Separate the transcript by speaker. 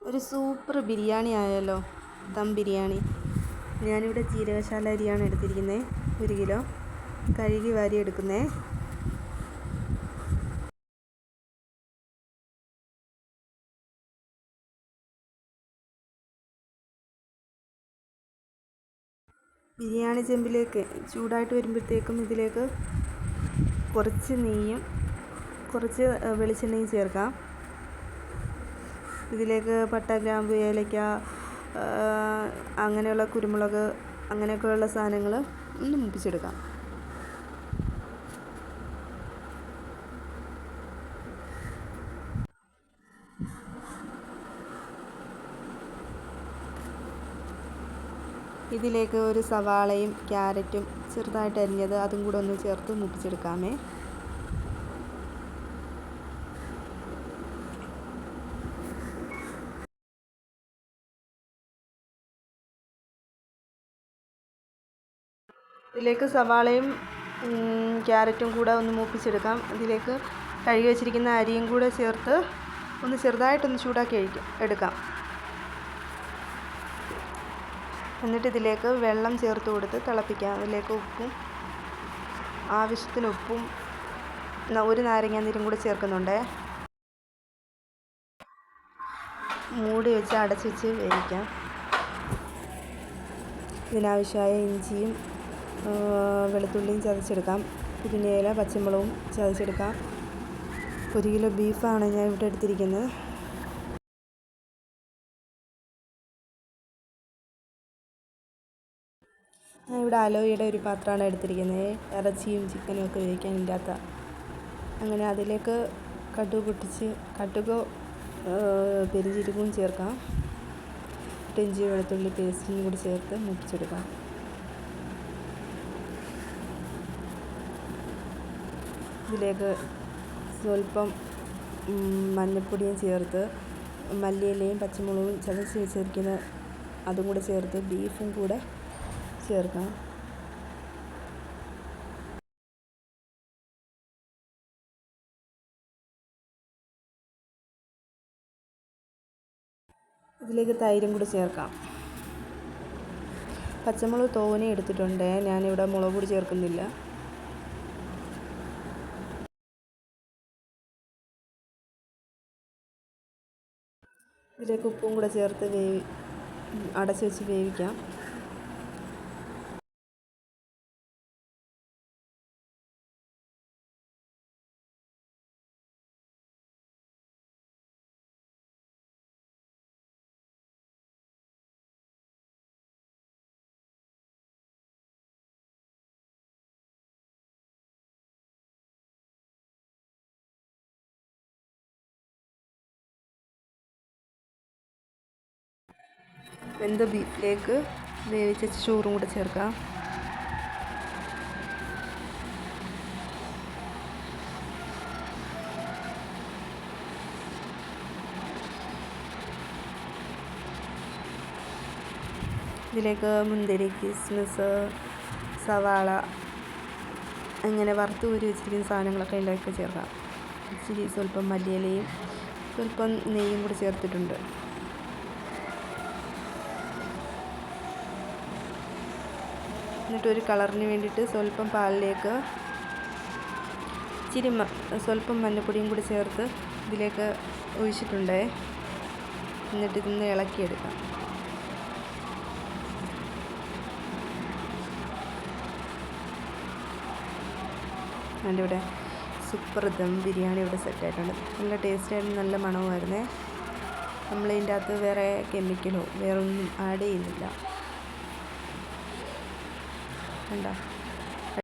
Speaker 1: ഒരു സൂപ്പർ ബിരിയാണി ആയല്ലോ, ദം ബിരിയാണി. ഞാനിവിടെ ജീരകശാല അരിയാണ് എടുത്തിരിക്കുന്നത്, 1 കിലോ. കഴുകി വാരി എടുക്കുന്നേ. ബിരിയാണി ചെമ്പിലേക്ക് ചൂടായിട്ട് വരുമ്പോഴത്തേക്കും ഇതിലേക്ക് കുറച്ച് നെയ്യും കുറച്ച് വെളിച്ചെണ്ണയും ചേർക്കാം. ഇതിലേക്ക് പട്ട, ഗ്രാമ്പു, ഏലക്ക, അങ്ങനെയുള്ള കുരുമുളക്, അങ്ങനെയൊക്കെയുള്ള സാധനങ്ങൾ ഒന്ന് മൂപ്പിച്ചെടുക്കാം. ഇതിലേക്ക് ഒരു സവാളയും ക്യാരറ്റും ചെറുതായിട്ട് അരിഞ്ഞത് അതും കൂടെ ഒന്ന് ചേർത്ത് മൂപ്പിച്ചെടുക്കാമേ. ഇതിലേക്ക് സവാളയും ക്യാരറ്റും കൂടെ ഒന്ന് മൂപ്പിച്ചെടുക്കാം. ഇതിലേക്ക് കഴുകി വെച്ചിരിക്കുന്ന അരിയും കൂടെ ചേർത്ത് ഒന്ന് ചെറുതായിട്ടൊന്ന് ചൂടാക്കി എടുക്കാം. എന്നിട്ട് ഇതിലേക്ക് വെള്ളം ചേർത്ത് കൊടുത്ത് തിളപ്പിക്കാം. അതിലേക്ക് ആവശ്യത്തിന് ഉപ്പും 1 നാരങ്ങാനീരും കൂടെ ചേർക്കുന്നുണ്ട്. മൂടി വെച്ച് അടച്ച് വെച്ച് വേവിക്കാം. ഇതിനാവശ്യമായ ഇഞ്ചിയും വെളുത്തുള്ളിയും ചതച്ചെടുക്കാം. പുതിനയില, പച്ചമുളകും ചതച്ചെടുക്കാം. 1 കിലോ ബീഫാണ് ഞാൻ ഇവിടെ എടുത്തിരിക്കുന്നത്. ഞാൻ ഇവിടെ അലോയുടെ ഒരു പാത്രമാണ് എടുത്തിരിക്കുന്നത്, ഇറച്ചിയും ചിക്കനും ഒക്കെ വേവിക്കാൻ ഇല്ലാത്ത. അങ്ങനെ അതിലേക്ക് കടുകോ പെരുംജീരകവും ചേർക്കാം. ഇഞ്ചി വെളുത്തുള്ളി പേസ്റ്റും കൂടി ചേർത്ത് മൂപ്പിച്ചെടുക്കാം. ഇതിലേക്ക് സ്വല്പം മഞ്ഞൾപ്പൊടിയും ചേർത്ത് മല്ലിയിലയും പച്ചമുളകും ചതച്ച് വെച്ചിരിക്കുന്ന അതും കൂടെ ചേർത്ത് ബീഫും കൂടെ ചേർക്കാം. ഇതിലേക്ക് തൈരും കൂടി ചേർക്കാം. പച്ചമുളക് തോനെ എടുത്തിട്ടുണ്ട്, ഞാനിവിടെ മുളക് പൊടി ചേർക്കുന്നില്ല. ഇതിലേക്ക് ഉപ്പും കൂടെ ചേർത്ത് അടച്ച് വെച്ച് വേവിക്കാം. വെന്ത ബീഫിലേക്ക് വേവിച്ച ചോറും കൂടെ ചേർക്കാം. ഇതിലേക്ക് മുന്തിരി, കിസ്മിസ്, സവാള അങ്ങനെ വറുത്ത് ഊരി വെച്ചിരിക്കുന്ന സാധനങ്ങളൊക്കെ ഇതിലേക്ക് ചേർക്കാം. ഇച്ചിരി സ്വല്പം മല്ലിയിലയും സ്വല്പം നെയ്യും കൂടി ചേർത്തിട്ടുണ്ട്. എന്നിട്ട് ഒരു കളറിന് വേണ്ടിയിട്ട് സ്വല്പം പാലിലേക്ക് ഇച്ചിരി സ്വല്പം മഞ്ഞൾപ്പൊടിയും കൂടി ചേർത്ത് ഇതിലേക്ക് ഒഴിച്ചിട്ടുണ്ട്. എന്നിട്ട് ഇതിന്ന് ഇളക്കിയെടുക്കാം. അതിൻ്റെ ഇവിടെ സൂപ്പർ ദം ബിരിയാണി ഇവിടെ സെറ്റായിട്ടുണ്ട്. നല്ല ടേസ്റ്റായിരുന്നു, നല്ല മണവുമായിരുന്നേ. നമ്മളിതിൻ്റെ അകത്ത് വേറെ കെമിക്കലോ വേറൊന്നും ആഡ് ചെയ്യുന്നില്ല. കണ്ടോ?